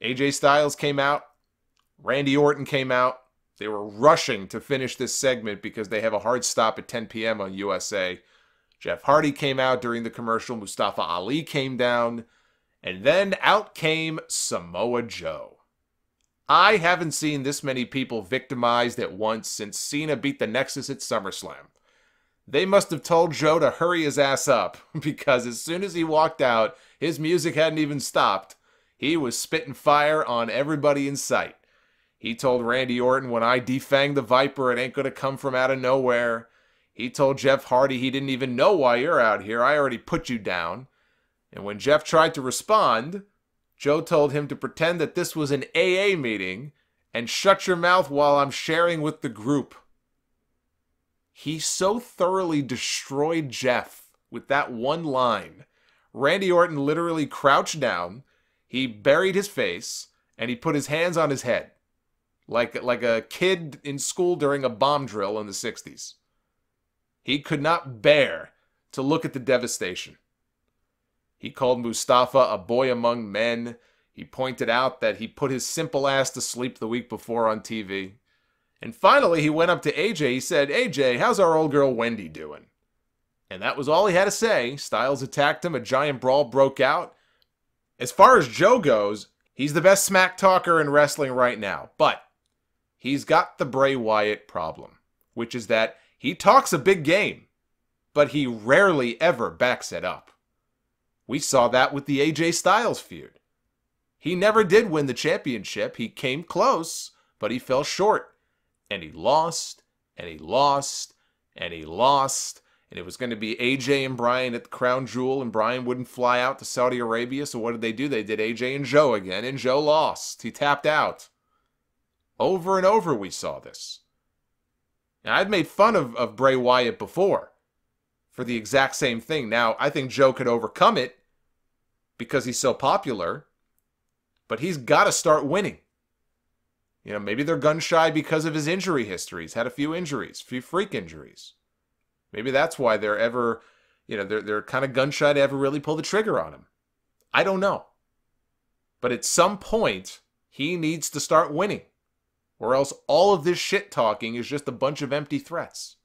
AJ Styles came out. Randy Orton came out. They were rushing to finish this segment because they have a hard stop at 10 p.m. on USA. Jeff Hardy came out during the commercial. Mustafa Ali came down. And then out came Samoa Joe. I haven't seen this many people victimized at once since Cena beat the Nexus at SummerSlam. They must have told Joe to hurry his ass up, because as soon as he walked out, his music hadn't even stopped. He was spitting fire on everybody in sight. He told Randy Orton, when I defang the Viper, it ain't gonna come from out of nowhere. He told Jeff Hardy he didn't even know why you're out here. I already put you down. And when Jeff tried to respond, Joe told him to pretend that this was an AA meeting and shut your mouth while I'm sharing with the group. He so thoroughly destroyed Jeff with that one line. Randy Orton literally crouched down, he buried his face, and he put his hands on his head. Like a kid in school during a bomb drill in the 60s. He could not bear to look at the devastation. He called Mustafa a boy among men. He pointed out that he put his simple ass to sleep the week before on TV. And finally, he went up to AJ. He said, AJ, how's our old girl Wendy doing? And that was all he had to say. Styles attacked him. A giant brawl broke out. As far as Joe goes, he's the best smack talker in wrestling right now. But he's got the Bray Wyatt problem, which is that he talks a big game, but he rarely ever backs it up. We saw that with the AJ Styles feud. He never did win the championship. He came close, but he fell short. And he lost, and he lost, and he lost. And it was going to be AJ and Bryan at the Crown Jewel, and Bryan wouldn't fly out to Saudi Arabia. So what did they do? They did AJ and Joe again, and Joe lost. He tapped out. Over and over we saw this. Now, I've made fun of Bray Wyatt before for the exact same thing. Now, I think Joe could overcome it because he's so popular, but he's got to start winning. You know, maybe they're gun shy because of his injury history. He's had a few injuries, a few freak injuries. Maybe that's why they're ever, they're kind of gun shy to ever really pull the trigger on him. I don't know. But at some point, he needs to start winning. Or else all of this shit talking is just a bunch of empty threats.